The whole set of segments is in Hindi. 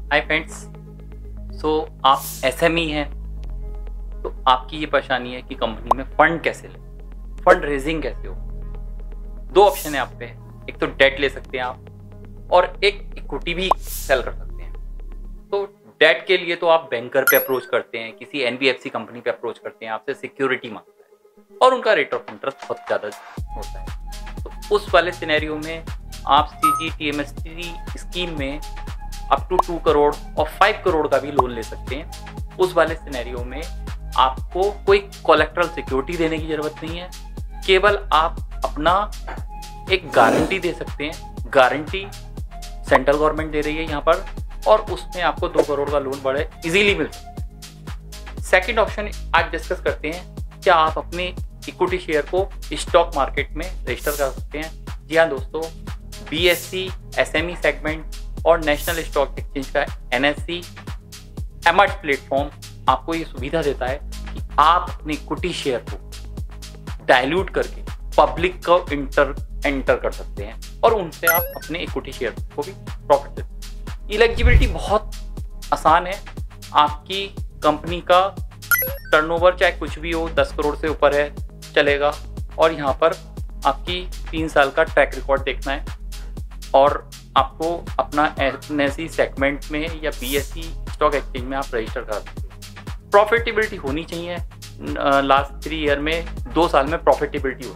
Hi friends. आप एसएमई हैं तो आपकी ये परेशानी है कि कंपनी में फंड कैसे ले, फंड रेजिंग कैसे हो। दो ऑप्शन है आप पे, एक तो डेट ले सकते हैं आप और एक इक्विटी भी सेल कर सकते हैं। तो डेट के लिए तो आप बैंकर पे अप्रोच करते हैं, किसी एनबीएफसी कंपनी पे अप्रोच करते हैं, आपसे सिक्योरिटी मांगता है और उनका रेट ऑफ इंटरेस्ट बहुत ज़्यादा होता है। तो उस वाले सिनेरियो में आप सीजीटीएमएसटी स्कीम में अप टू 2 करोड़ और 5 करोड़ का भी लोन ले सकते हैं। उस वाले सिनेरियो में आपको कोई कोलेक्ट्रल सिक्योरिटी देने की जरूरत नहीं है, केवल आप अपना एक गारंटी दे सकते हैं। गारंटी सेंट्रल गवर्नमेंट दे रही है यहाँ पर और उसमें आपको 2 करोड़ का लोन बड़े इजीली मिल सकता है। सेकेंड ऑप्शन आज डिस्कस करते हैं, क्या आप अपने इक्विटी शेयर को स्टॉक मार्केट में रजिस्टर कर सकते हैं। जी हाँ दोस्तों, बीएससी एसएमई सेगमेंट और नेशनल स्टॉक एक्सचेंज का एनएससी एमर्ज प्लेटफॉर्म आपको ये सुविधा देता है कि आप अपने इक्विटी शेयर को डाइल्यूट करके पब्लिक को एंटर कर सकते हैं और उनसे आप अपने इक्विटी शेयर को भी प्रॉफिट देते हैं। इलिजिबिलिटी बहुत आसान है। आपकी कंपनी का टर्नओवर चाहे कुछ भी हो, 10 करोड़ से ऊपर है चलेगा और यहाँ पर आपकी 3 साल का ट्रैक रिकॉर्ड देखना है और आपको अपना एनएससी सेगमेंट में या बीएससी स्टॉक एक्सचेंज में आप रजिस्टर कर सकते हैं। प्रॉफिटेबिलिटी होनी चाहिए, लास्ट 3 ईयर में 2 साल में प्रॉफिटेबिलिटी हो।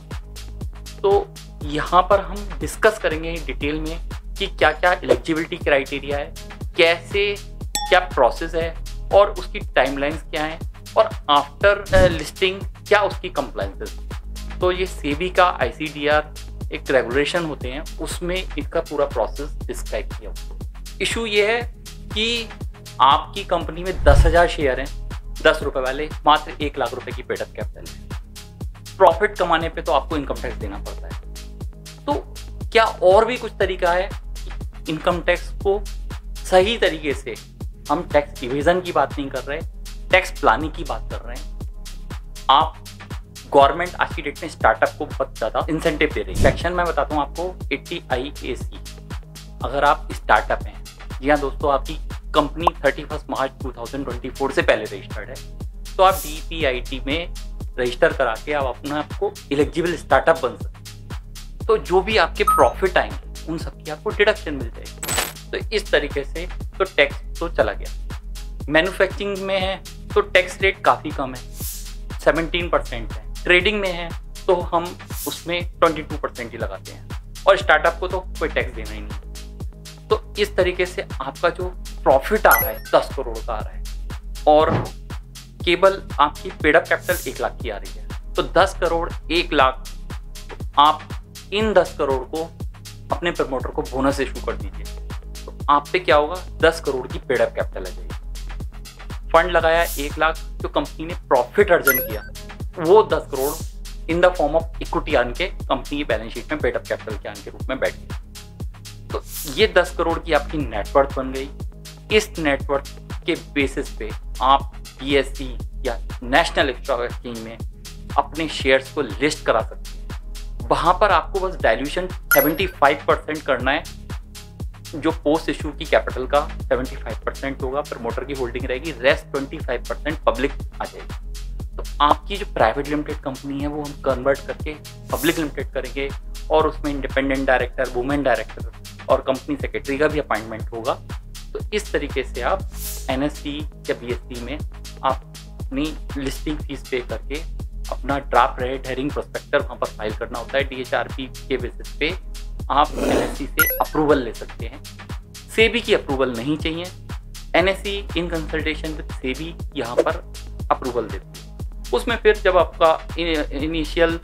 तो यहाँ पर हम डिस्कस करेंगे डिटेल में कि क्या क्या एलिजिबिलिटी क्राइटेरिया है, कैसे क्या प्रोसेस है और उसकी टाइमलाइंस क्या है और आफ्टर लिस्टिंग क्या उसकी कंप्लायंसेस। तो ये सेबी का आईसीडीआर एक रेगुलेशन होते हैं, उसमें इनका पूरा प्रोसेस डिस्क्राइब किया हुआ। इशू ये है कि आपकी कंपनी में 10,000 शेयर हैं, 10 रुपए वाले, मात्र 1 लाख रुपए की पेडअप कैपिटल है। प्रॉफिट कमाने पे तो आपको इनकम टैक्स देना पड़ता है। तो क्या और भी कुछ तरीका है इनकम टैक्स को सही तरीके से, हम टैक्स इवेजन की बात नहीं कर रहे, टैक्स प्लानिंग की बात कर रहे हैं। आप गवर्नमेंट आज की डेट में स्टार्टअप को बहुत ज़्यादा इंसेंटिव दे रही है। सेक्शन में बताता हूँ आपको 80IAC। अगर आप स्टार्टअप हैं, जी हाँ दोस्तों, आपकी कंपनी 31 मार्च 2024 से पहले रजिस्टर्ड है, तो आप DPIT में रजिस्टर करा के आप अपना आपको एलिजिबल स्टार्टअप बन सकते हैं। तो जो भी आपके प्रॉफिट आएंगे उन सब की आपको डिडक्शन मिल जाएगी। तो इस तरीके से तो टैक्स तो चला गया। मैन्युफैक्चरिंग में है तो टैक्स रेट काफ़ी कम है, 17% है। ट्रेडिंग में है तो हम उसमें 22% ही लगाते हैं और स्टार्टअप को तो कोई टैक्स देना ही नहीं। तो इस तरीके से आपका जो प्रॉफिट आ रहा है 10 करोड़ का आ रहा है और केवल आपकी पेडअप कैपिटल 1 लाख की आ रही है, तो 10 करोड़ 1 लाख, तो आप इन 10 करोड़ को अपने प्रमोटर को बोनस इशू कर दीजिए। तो आप पे क्या होगा, 10 करोड़ की पेडअप कैपिटल आ जाएगी। फंड लगाया 1 लाख, जो कंपनी ने प्रॉफिट अर्जन किया वो 10 crore in the form of equity आन के कंपनी की बैलेंस शीट में पेडअप कैपिटल के आन के रूप में बैठ गई। तो ये 10 करोड़ की आपकी नेटवर्थ बन गई। इस नेटवर्थ के बेसिस पे आप बीएससी या नेशनल स्टॉक एक्सचेंज में अपने शेयर्स को लिस्ट करा सकते हैं। वहां पर आपको बस डाइल्यूशन 75% करना है, जो पोस्ट इशू की कैपिटल का 75% होगा, प्रमोटर की होल्डिंग रहेगी, रेस्ट 25% पब्लिक आ जाएगी। तो आपकी जो प्राइवेट लिमिटेड कंपनी है वो हम कन्वर्ट करके पब्लिक लिमिटेड करेंगे और उसमें इंडिपेंडेंट डायरेक्टर, वुमेन डायरेक्टर और कंपनी सेक्रेटरी का भी अपॉइंटमेंट होगा। तो इस तरीके से आप एनएससी या बीएससी में आप अपनी लिस्टिंग फीस पे करके अपना ड्राफ्ट रेड हेरिंग प्रोस्पेक्टर वहाँ पर फाइल करना होता है। DHRP के बेसिस पे आप एनएससी से अप्रूवल ले सकते हैं। सेबी की अप्रूवल नहीं चाहिए। NSC in consultation with SEBI यहाँ पर अप्रूवल देती है। उसमें फिर जब आपका इनिशियल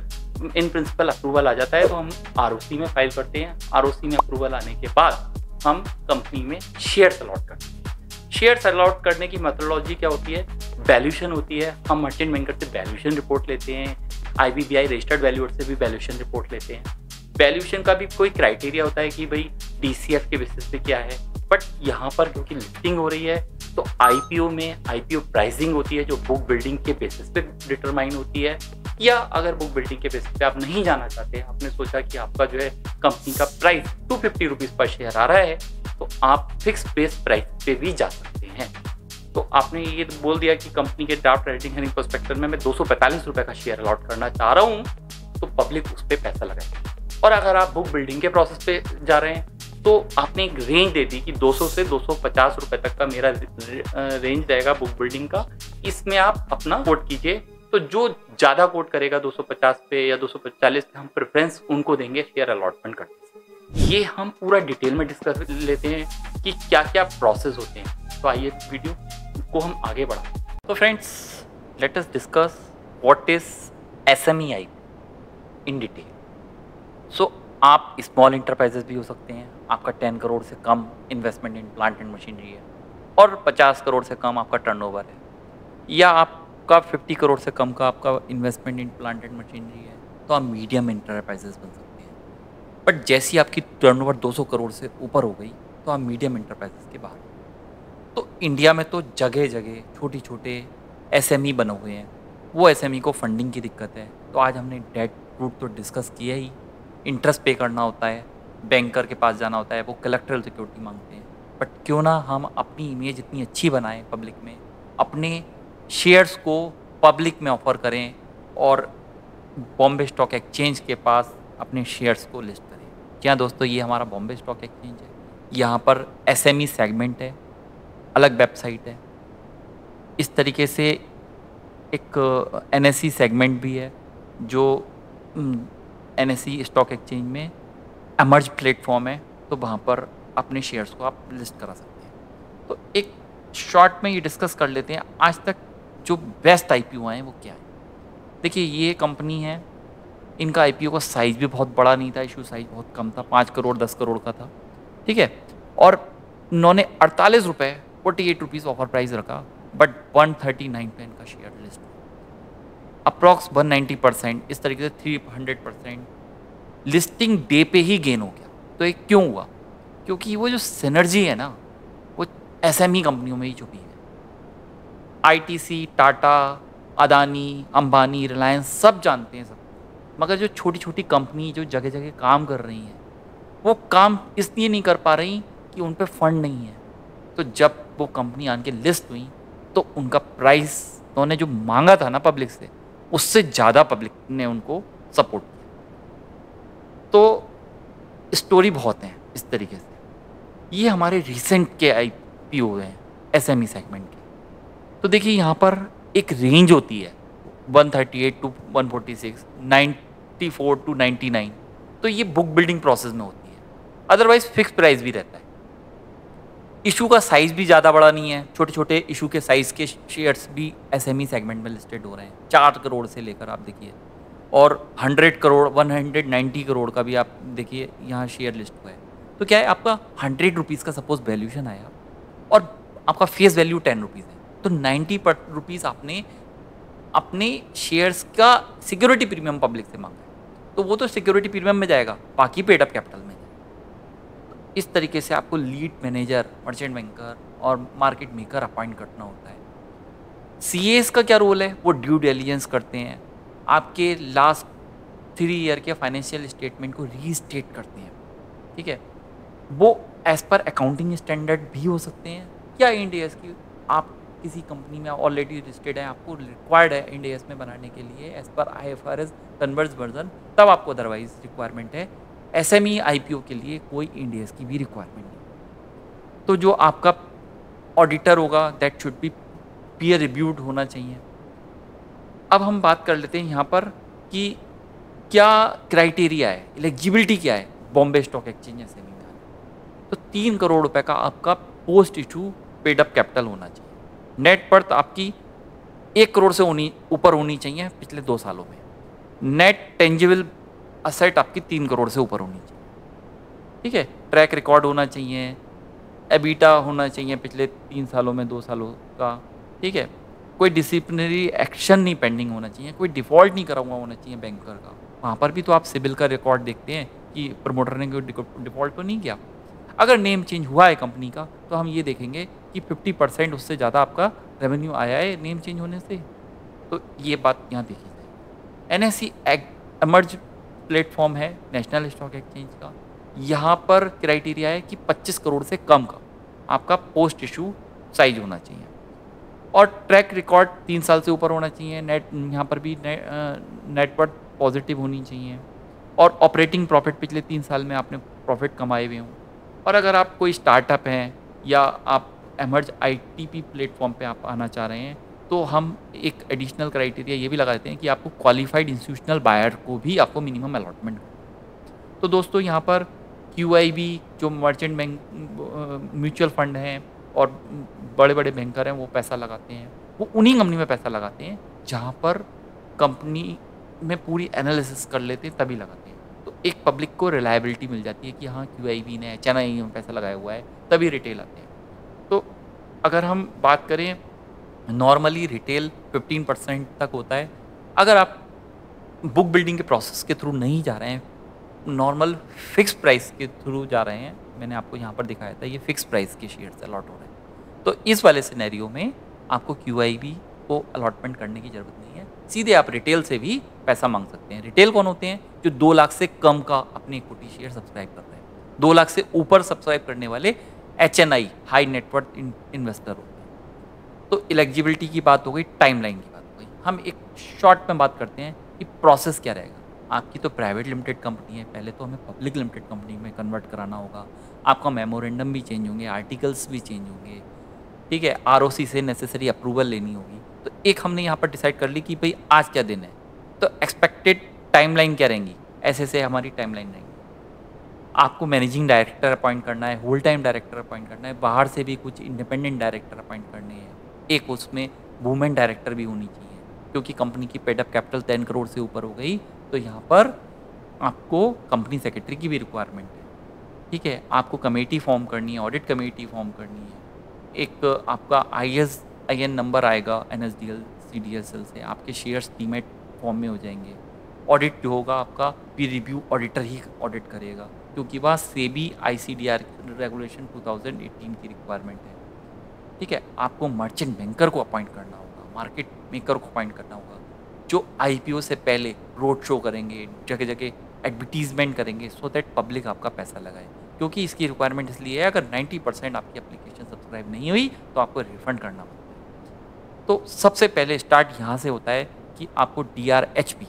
इन प्रिंसिपल अप्रूवल आ जाता है तो हम आरओसी में फाइल करते हैं। आरओसी में अप्रूवल आने के बाद हम कंपनी में शेयर्स अलॉट करते हैं। शेयर्स अलॉट करने की मेथोडोलॉजी क्या होती है, वैल्यूएशन होती है। हम मर्चेंट बैंकर से वैल्यूएशन रिपोर्ट लेते हैं, IBBI रजिस्टर्ड वैल्यूअर से भी वैल्यूएशन रिपोर्ट लेते हैं। वैल्यूएशन का भी कोई क्राइटेरिया होता है कि भाई DCF के बेसिस पे क्या है, बट यहाँ पर क्योंकि लिस्टिंग हो रही है तो IPO में IPO प्राइसिंग होती है जो बुक बिल्डिंग के बेसिस पे डिटरमाइन होती है। या अगर बुक बिल्डिंग के बेसिस पे आप नहीं जाना चाहते, आपने सोचा कि आपका जो है कंपनी का प्राइस 250 रुपीज़ पर शेयर आ रहा है, तो आप फिक्स बेस प्राइस पे भी जा सकते हैं। तो आपने ये बोल दिया कि कंपनी के ड्राफ्ट राइटिंग हेयरिंग प्रोस्पेक्टस में मैं 245 रुपये का शेयर अलॉट करना चाह रहा हूँ, तो पब्लिक उस पर पैसा लगाएगी। और अगर आप बुक बिल्डिंग के प्रोसेस पे जा रहे हैं, तो आपने एक रेंज दे दी कि 200 से 250 रुपये तक का मेरा रेंज रहेगा बुक बिल्डिंग का, इसमें आप अपना कोट कीजिए। तो जो ज़्यादा कोट करेगा 250 पे या 240 पे, हम प्रेफरेंस उनको देंगे शेयर अलॉटमेंट करने से। ये हम पूरा डिटेल में डिस्कस लेते हैं कि क्या क्या प्रोसेस होते हैं। तो आइए वीडियो को हम आगे बढ़ाते हैं। तो friends, let us discuss what is SME in detail. So आप स्मॉल इंटरप्राइजेस भी हो सकते हैं, आपका 10 करोड़ से कम investment in plant and machinery है और 50 करोड़ से कम आपका टर्नओवर है, या आपका 50 करोड़ से कम का आपका investment in plant and machinery है, तो आप मीडियम इंटरप्राइजेस बन सकते हैं। बट जैसी आपकी टर्नओवर 200 करोड़ से ऊपर हो गई, तो आप मीडियम इंटरप्राइजेस के बाहर। तो इंडिया में तो जगह जगह छोटे छोटे SME बने हुए हैं, वो SME को फंडिंग की दिक्कत है। तो आज हमने डेट रूट तो डिस्कस किया ही, इंटरेस्ट पे करना होता है, बैंकर के पास जाना होता है, वो कलेक्ट्रल सिक्योरिटी मांगते हैं। बट क्यों ना हम अपनी इमेज इतनी अच्छी बनाएं पब्लिक में, अपने शेयर्स को पब्लिक में ऑफर करें और बॉम्बे स्टॉक एक्सचेंज के पास अपने शेयर्स को लिस्ट करें। क्या दोस्तों, ये हमारा बॉम्बे स्टॉक एक्सचेंज है, यहाँ पर SME सेगमेंट है, अलग वेबसाइट है। इस तरीके से एक NSE सेगमेंट भी है, जो NSE स्टॉक एक्सचेंज में एमर्ज प्लेटफॉर्म है, तो वहाँ पर अपने शेयर्स को आप लिस्ट करा सकते हैं। तो एक शॉर्ट में ये डिस्कस कर लेते हैं आज तक जो बेस्ट IPO आए हैं वो क्या है। देखिए, ये कंपनी है, इनका IPO का साइज़ भी बहुत बड़ा नहीं था, इशू साइज़ बहुत कम था, 5 करोड़ 10 करोड़ का था, ठीक है। और उन्होंने 48 रुपये 48 रुपीज़ ऑफर प्राइस रखा, बट 139 पे इनका शेयर लिस्ट, अप्रॉक्स 190%, इस तरीके से 300% लिस्टिंग डे पे ही गेन हो गया। तो ये क्यों हुआ? क्योंकि वो जो सिनर्जी है ना, वो SME कंपनियों में ही छुपी है। ITC, टाटा, अदानी, अंबानी, रिलायंस सब जानते हैं सब, मगर जो छोटी छोटी कंपनी जो जगह जगह काम कर रही हैं, वो काम इसलिए नहीं कर पा रही कि उन पे फंड नहीं है। तो जब वो कंपनी आन के लिस्ट हुई, तो उनका प्राइस उन्होंने जो मांगा था ना पब्लिक से, उससे ज़्यादा पब्लिक ने उनको सपोर्ट किया। तो स्टोरी बहुत हैं इस तरीके से। ये हमारे रिसेंट के IPO हैं SME सेगमेंट के। तो देखिए, यहाँ पर एक रेंज होती है 138 टू 146, 94 टू 99। तो ये बुक बिल्डिंग प्रोसेस में होती है, अदरवाइज फिक्स प्राइस भी रहता है। इशू का साइज़ भी ज़्यादा बड़ा नहीं है, छोटे छोटे इशू के साइज़ के शेयर्स भी SME सेगमेंट में लिस्टेड हो रहे हैं, 4 करोड़ से लेकर आप देखिए, और 100 करोड़ 190 करोड़ का भी आप देखिए यहाँ शेयर लिस्ट हुआ है। तो क्या है, आपका 100 रुपीज़ का सपोज वैल्यूशन आया और आपका फेस वैल्यू 10 रुपीज़ है, तो 90 रुपीज़ आपने अपने शेयर्स का सिक्योरिटी प्रीमियम पब्लिक से मांगा है, तो वो तो सिक्योरिटी प्रीमियम में जाएगा, बाकी पेड अप कैपिटल में। इस तरीके से आपको लीड मैनेजर, मर्चेंट बैंकर और मार्केट मेकर अपॉइंट करना होता है। CAs का क्या रोल है? वो ड्यू डिलिजेंस करते हैं, आपके लास्ट 3 ईयर के फाइनेंशियल स्टेटमेंट को रीस्टेट करते हैं, ठीक है। वो एज पर अकाउंटिंग स्टैंडर्ड भी हो सकते हैं, या Ind AS की, आप किसी कंपनी में ऑलरेडी रजिस्टर्ड है, आपको रिक्वायर्ड है Ind AS में बनाने के लिए as per IFRS converse version, तब आपको अदरवाइज रिक्वायरमेंट है। SME IPO के लिए कोई Ind AS की भी रिक्वायरमेंट नहीं। तो जो आपका ऑडिटर होगा, that should be peer reviewed होना चाहिए। अब हम बात कर लेते हैं यहाँ पर कि क्या क्राइटेरिया है, एलिजिबिलिटी क्या है बॉम्बे स्टॉक एक्सचेंज SME में आने। तो 3 करोड़ रुपए का आपका post issue paid up capital होना चाहिए, नेट वर्थ आपकी 1 करोड़ से ऊपर होनी चाहिए पिछले 2 सालों में, नेट टेंजिबल असेट आपकी 3 करोड़ से ऊपर होनी चाहिए, ठीक है। ट्रैक रिकॉर्ड होना चाहिए, एबिटा होना चाहिए पिछले 3 सालों में 2 सालों का, ठीक है। कोई डिसिप्लिनरी एक्शन नहीं पेंडिंग होना चाहिए, कोई डिफ़ॉल्ट नहीं करा हुआ होना चाहिए बैंकर का। वहाँ पर भी तो आप सिबिल का रिकॉर्ड देखते हैं कि प्रमोटर ने कोई डिफ़ॉल्ट तो नहीं किया। अगर नेम चेंज हुआ है कंपनी का, तो हम ये देखेंगे कि 50% उससे ज़्यादा आपका रेवेन्यू आया है नेम चेंज होने से। तो ये बात यहाँ देखी जाए। NSE एमर्ज प्लेटफॉर्म है नेशनल स्टॉक एक्सचेंज का। यहाँ पर क्राइटेरिया है कि 25 करोड़ से कम का आपका पोस्ट इशू साइज होना चाहिए और ट्रैक रिकॉर्ड 3 साल से ऊपर होना चाहिए। नेट यहाँ पर भी नेटवर्थ पॉजिटिव होनी चाहिए और ऑपरेटिंग प्रॉफिट पिछले 3 साल में आपने प्रॉफिट कमाए हुए हों। और अगर आप कोई स्टार्टअप हैं या आप एमर्ज ITP प्लेटफॉर्म पे आप आना चाह रहे हैं तो हम एक एडिशनल क्राइटेरिया ये भी लगाते हैं कि आपको क्वालिफाइड इंस्टीट्यूशनल बायर को भी आपको मिनिमम अलॉटमेंट। तो दोस्तों यहाँ पर QIB जो मर्चेंट बैंक म्यूचुअल फंड हैं और बड़े बड़े बैंकर हैं वो पैसा लगाते हैं, वो उन्हीं कंपनी में पैसा लगाते हैं जहाँ पर कंपनी में पूरी एनालिसिस कर लेते हैं तभी लगाते हैं। तो एक पब्लिक को रिलायबिलिटी मिल जाती है कि हाँ QIB ने HNI में पैसा लगाया हुआ है, तभी रिटेल आते हैं। तो अगर हम बात करें नॉर्मली रिटेल 15% तक होता है। अगर आप बुक बिल्डिंग के प्रोसेस के थ्रू नहीं जा रहे हैं, नॉर्मल फिक्स प्राइस के थ्रू जा रहे हैं, मैंने आपको यहाँ पर दिखाया था ये फिक्स प्राइस के शेयर्स अलॉट हो रहे हैं, तो इस वाले सिनेरियो में आपको QIB को अलॉटमेंट करने की ज़रूरत नहीं है, सीधे आप रिटेल से भी पैसा मांग सकते हैं। रिटेल कौन होते हैं? जो 2 लाख से कम का अपने इक्विटी शेयर सब्सक्राइब कर रहे हैं। 2 लाख से ऊपर सब्सक्राइब करने वाले HNI हाई नेटवर्थ इन्वेस्टर होते हैं। तो एलिजिबिलिटी की बात हो गई, टाइमलाइन की बात हो गई। हम एक शॉर्ट में बात करते हैं कि प्रोसेस क्या रहेगा। आपकी तो प्राइवेट लिमिटेड कंपनी है, पहले तो हमें पब्लिक लिमिटेड कंपनी में कन्वर्ट कराना होगा। आपका मेमोरेंडम भी चेंज होंगे, आर्टिकल्स भी चेंज होंगे, ठीक है। ROC से नेसेसरी अप्रूवल लेनी होगी। तो एक हमने यहाँ पर डिसाइड कर ली कि भाई आज क्या दिन है, तो एक्सपेक्टेड टाइमलाइन क्या रहेंगी, ऐसे हमारी टाइमलाइन रहेंगी। आपको मैनेजिंग डायरेक्टर अपॉइंट करना है, होल टाइम डायरेक्टर अपॉइंट करना है, बाहर से भी कुछ इंडिपेंडेंट डायरेक्टर अपॉइंट करने हैं, एक उसमें वुमेन डायरेक्टर भी होनी चाहिए क्योंकि कंपनी की पेड अप कैपिटल 10 करोड़ से ऊपर हो गई तो यहाँ पर आपको कंपनी सेक्रेटरी की भी रिक्वायरमेंट है, ठीक है। आपको कमेटी फॉर्म करनी है, ऑडिट कमेटी फॉर्म करनी है, एक आपका ISIN नंबर आएगा NSDL CDSL से, आपके शेयर्स डीमैट फॉर्म में हो जाएंगे। ऑडिट जो होगा आपका पीर रिव्यू ऑडिटर ही ऑडिट करेगा क्योंकि वह SEBI ICDR रेगुलेशन 2018 की रिक्वायरमेंट है, ठीक है। आपको मर्चेंट बैंकर को अपॉइंट करना होगा, मार्केट मेकर को अपॉइंट करना होगा जो IPO से पहले रोड शो करेंगे, जगह जगह एडवर्टीजमेंट करेंगे सो दैट पब्लिक आपका पैसा लगाए। क्योंकि इसकी रिक्वायरमेंट इसलिए है अगर 90% आपकी एप्लीकेशन सब्सक्राइब नहीं हुई तो आपको रिफंड करना पड़ता है। तो सबसे पहले स्टार्ट यहाँ से होता है कि आपको DRHP,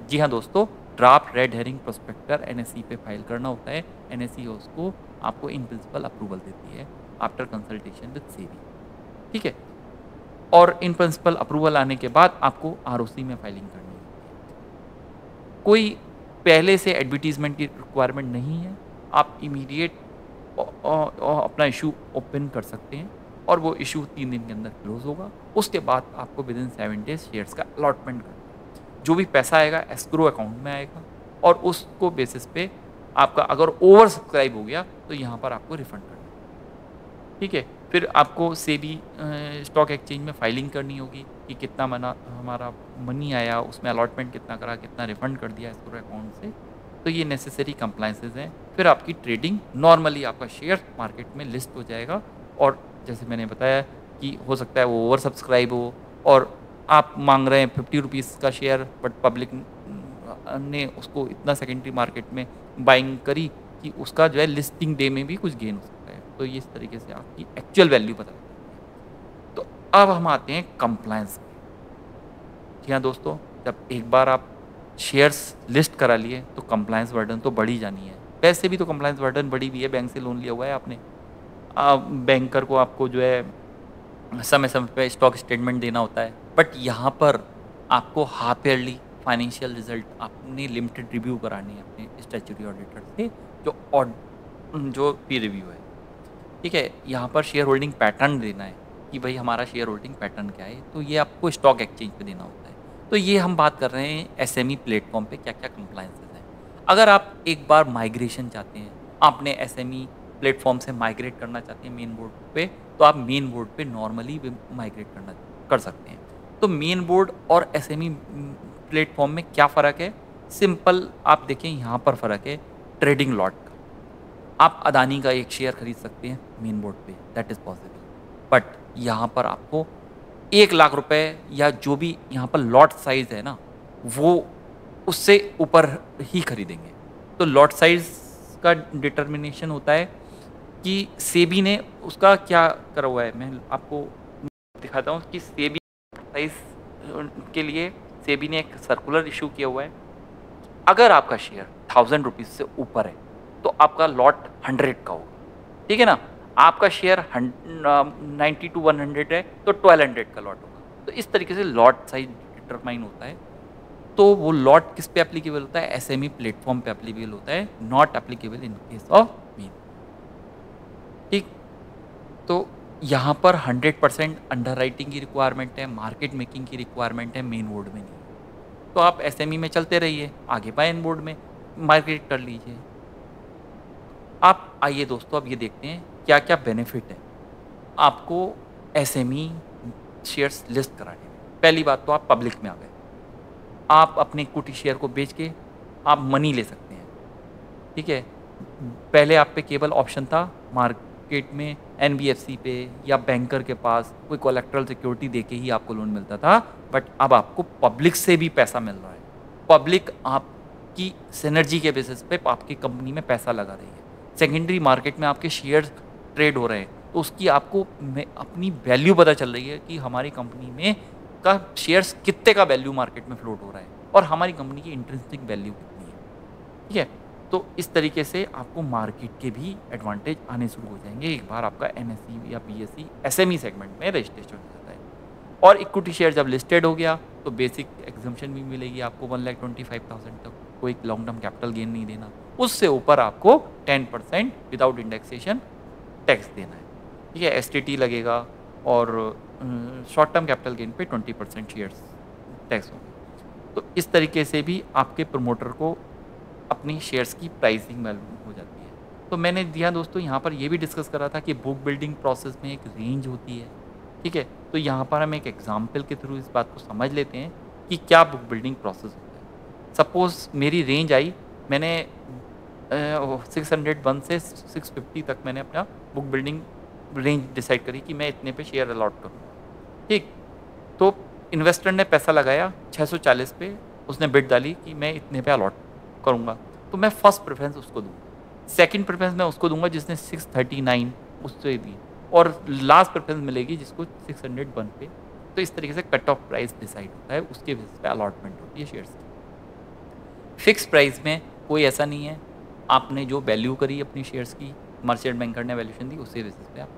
जी हाँ दोस्तों, draft red herring prospector NSE पे फाइल करना होता है। NSE उसको आपको इन प्रिंसिपल अप्रूवल देती है आफ्टर कंसल्टेशन विद SEBI, ठीक है। और इन प्रिंसिपल अप्रूवल आने के बाद आपको ROC में फाइलिंग करनी है। कोई पहले से एडवर्टीजमेंट की रिक्वायरमेंट नहीं है, आप इमीडिएट अपना इशू ओपन कर सकते हैं और वो इशू 3 दिन के अंदर क्लोज होगा। उसके बाद आपको विदिन 7 डेज शेयर्स का अलॉटमेंट करना है। जो भी पैसा आएगा एस्क्रो अकाउंट में आएगा और उसको बेसिस पे आपका अगर ओवर सब्सक्राइब हो गया तो यहाँ पर आपको रिफंड करना है, ठीक है। फिर आपको SEBI स्टॉक एक्सचेंज में फाइलिंग करनी होगी कि कितना हमारा मनी आया, उसमें अलॉटमेंट कितना करा, कितना रिफंड कर दिया एस्क्रो अकाउंट से। तो ये नेसेसरी कंप्लाइंसेस हैं। फिर आपकी ट्रेडिंग नॉर्मली आपका शेयर मार्केट में लिस्ट हो जाएगा और जैसे मैंने बताया कि हो सकता है वो ओवर सब्सक्राइब हो और आप मांग रहे हैं 50 रुपीज़ का शेयर बट पब्लिक ने उसको इतना सेकेंडरी मार्केट में बाइंग करी कि उसका जो है लिस्टिंग डे में भी कुछ गेन हो सकता है। तो ये इस तरीके से आपकी एक्चुअल वैल्यू पता लगती है। तो अब हम आते हैं कंप्लायंस में। जी हाँ दोस्तों, जब एक बार आप शेयर्स लिस्ट करा लिए तो कंप्लायंस बर्डन तो बढ़ी जानी है। वैसे भी तो कंप्लायंस बर्डन बढ़ी भी है, बैंक से लोन लिया हुआ है आपने, बैंकर को आपको जो है समय समय पे स्टॉक स्टेटमेंट देना होता है। बट यहाँ पर आपको हाफ ईयरली फाइनेंशियल रिजल्ट आपने लिमिटेड रिव्यू करानी है अपने स्टैट्यूटरी ऑडिटर से जो पीर रिव्यू है, ठीक है। यहाँ पर शेयर होल्डिंग पैटर्न देना है कि भाई हमारा शेयर होल्डिंग पैटर्न क्या है, तो ये आपको स्टॉक एक्सचेंज पे देना होता है। तो ये हम बात कर रहे हैं SME प्लेटफॉर्म पे क्या क्या कंप्लायंसेस हैं। अगर आप एक बार माइग्रेशन चाहते हैं, आपने SME प्लेटफॉर्म से माइग्रेट करना चाहते हैं मेन बोर्ड पे, तो आप मेन बोर्ड पे नॉर्मली माइग्रेट कर सकते हैं। तो मेन बोर्ड और SME प्लेटफॉर्म में क्या फ़र्क है? सिंपल आप देखें, यहाँ पर फ़र्क है ट्रेडिंग लॉट का। आप अदानी का एक शेयर खरीद सकते हैं मेन बोर्ड पे, दैट इज़ पॉसिबल। बट यहाँ पर आपको 1 लाख रुपए या जो भी यहाँ पर लॉट साइज़ है ना, वो उससे ऊपर ही खरीदेंगे। तो लॉट साइज़ का डिटर्मिनेशन होता है कि सेबी ने उसका क्या करा हुआ है, मैं आपको दिखाता हूँ कि सेबी साइज के लिए सेबी ने एक सर्कुलर इशू किया हुआ है। अगर आपका शेयर 1000 रुपीज़ से ऊपर है तो आपका लॉट 100 का होगा, ठीक है ना। आपका शेयर 90 to 100 है तो 1200 का लॉट होगा। तो इस तरीके से लॉट साइज डिटरमाइन होता है। तो वो लॉट किस पे एप्लीकेबल होता है, एसएमई प्लेटफॉर्म पे एप्लीकेबल होता है, not applicable in case of mean. ठीक, तो यहाँ पर 100% अंडर राइटिंग की रिक्वायरमेंट है, मार्केट मेकिंग की रिक्वायरमेंट है, मेन बोर्ड में नहीं। तो आप एसएमई में चलते रहिए, आगे बाय इन बोर्ड में मार्केट कर लीजिए। आप आइए दोस्तों, अब ये देखते हैं क्या क्या बेनिफिट है आपको एसएमई शेयर्स लिस्ट कराने में। पहली बात तो आप पब्लिक में आ गए, आप अपने इक्विटी शेयर को बेच के आप मनी ले सकते हैं, ठीक है। पहले आप पे केवल ऑप्शन था मार्केट में एनबीएफसी पे या बैंकर के पास कोई कोलेक्ट्रल सिक्योरिटी देके ही आपको लोन मिलता था, बट अब आपको पब्लिक से भी पैसा मिल रहा है। पब्लिक आपकी सिनर्जी के बेसिस पे आपकी कंपनी में पैसा लगा रही है। सेकेंडरी मार्केट में आपके शेयर्स ट्रेड हो रहे हैं, तो उसकी आपको अपनी वैल्यू पता चल रही है कि हमारी कंपनी में का शेयर्स कितने का वैल्यू मार्केट में फ्लोट हो रहा है और हमारी कंपनी की इंट्रिंसिक वैल्यू कितनी है, ठीक है। तो इस तरीके से आपको मार्केट के भी एडवांटेज आने शुरू हो जाएंगे एक बार आपका एनएसई या बीएसई एसएमई सेगमेंट में रजिस्ट्रेशन हो जाता है। और इक्विटी शेयर जब लिस्टेड हो गया तो बेसिक एग्जम्पशन भी मिलेगी आपको 1,25,000 तक, कोई लॉन्ग टर्म कैपिटल गेन नहीं देना, उससे ऊपर आपको 10% विदाउट इंडेक्सेशन टैक्स देना है, ठीक है। एसटीटी लगेगा और शॉर्ट टर्म कैपिटल गेन पे 20% शेयर्स टैक्स होंगे। तो इस तरीके से भी आपके प्रमोटर को अपनी शेयर्स की प्राइसिंग मालूम हो जाती है। तो मैंने दिया दोस्तों यहाँ पर ये भी डिस्कस करा था कि बुक बिल्डिंग प्रोसेस में एक रेंज होती है, ठीक है। तो यहाँ पर हम एक एग्जाम्पल के थ्रू इस बात को समझ लेते हैं कि क्या बुक बिल्डिंग प्रोसेस होता है। सपोज़ मेरी रेंज आई, मैंने 601 से 650 तक मैंने अपना बुक बिल्डिंग रेंज डिसाइड करी कि मैं इतने पे शेयर अलॉट करूँगा, ठीक। तो इन्वेस्टर ने पैसा लगाया 640 पे, उसने बिड डाली कि मैं इतने पे अलॉट करूँगा, तो मैं फर्स्ट प्रेफरेंस उसको दूँगा। सेकंड प्रेफरेंस मैं उसको दूंगा जिसने 639 उससे दी, और लास्ट प्रेफरेंस मिलेगी जिसको 601 पे। तो इस तरीके से कट ऑफ प्राइस डिसाइड होता है, उसके बेसिस पे अलॉटमेंट होती है शेयर्स की। फिक्स प्राइस में कोई ऐसा नहीं है, आपने जो वैल्यू करी अपनी शेयर्स की, मर्चेंट बैंकर ने वैल्यूशन दी, उसी बेसिस पे आप।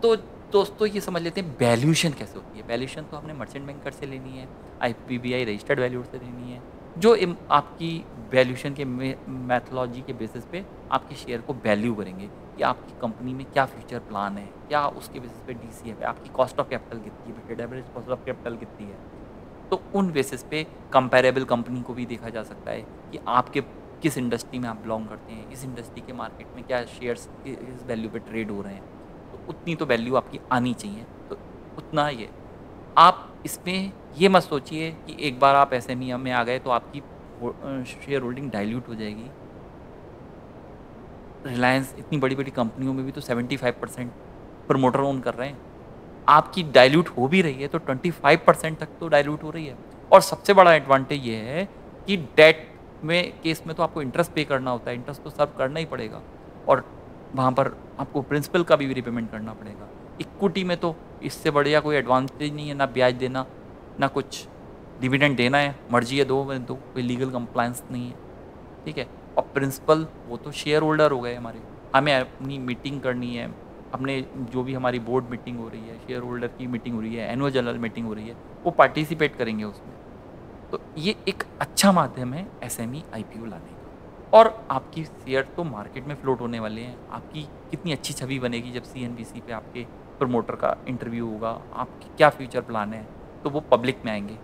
तो दोस्तों ये समझ लेते हैं वैल्यूशन कैसे होती है। वैल्यूशन तो हमने मर्चेंट बैंकर से लेनी है, IPBI रजिस्टर्ड वैल्यू से लेनी है, जो आपकी वैल्यूशन के मैथोलॉजी के बेसिस पे आपके शेयर को वैल्यू करेंगे कि आपकी कंपनी में क्या फ्यूचर प्लान है, क्या उसके बेसिस पे DCF है, आपकी कॉस्ट ऑफ कैपिटल कितनी है, weighted average cost of capital कितनी है। तो उन बेसिस पे कंपेरेबल कंपनी को भी देखा जा सकता है कि आपके किस इंडस्ट्री में आप बिलोंग करते हैं, इस इंडस्ट्री के मार्केट में क्या शेयर्स इस वैल्यू पे ट्रेड हो रहे हैं, तो उतनी तो वैल्यू आपकी आनी चाहिए। तो उतना ये आप इसमें ये मत सोचिए कि एक बार आप एसएमई में आ गए तो आपकी शेयर होल्डिंग डाइल्यूट हो जाएगी। रिलायंस इतनी बड़ी बड़ी कंपनियों में भी तो 75% प्रमोटर ओन कर रहे हैं, आपकी डाइल्यूट हो भी रही है तो 25% तक तो डाइल्यूट हो रही है। और सबसे बड़ा एडवांटेज ये है कि डेट में केस में तो आपको इंटरेस्ट पे करना होता है, इंटरेस्ट तो सब करना ही पड़ेगा, और वहाँ पर आपको प्रिंसिपल का भी रिपेमेंट करना पड़ेगा। इक्विटी में तो इससे बढ़िया कोई एडवांटेज नहीं है, ना ब्याज देना ना कुछ डिविडेंड देना है, मर्जी है दो कोई लीगल कंप्लायंस नहीं है, ठीक है। और प्रिंसिपल वो तो शेयर होल्डर हो गए हमारे, हमें अपनी मीटिंग करनी है, अपने जो भी हमारी बोर्ड मीटिंग हो रही है, शेयर होल्डर की मीटिंग हो रही है, एनुअल जनरल मीटिंग हो रही है, वो पार्टिसिपेट करेंगे उसमें। तो ये एक अच्छा माध्यम है एसएमई IPO लाने का। और आपकी शेयर तो मार्केट में फ्लोट होने वाले हैं, आपकी कितनी अच्छी छवि बनेगी जब CNBC पे आपके प्रमोटर का इंटरव्यू होगा, आपकी क्या फ्यूचर प्लान है, तो वो पब्लिक में आएंगे।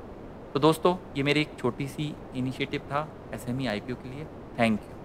तो दोस्तों ये मेरी एक छोटी सी इनिशिएटिव था एसएमई IPO के लिए। Thank you.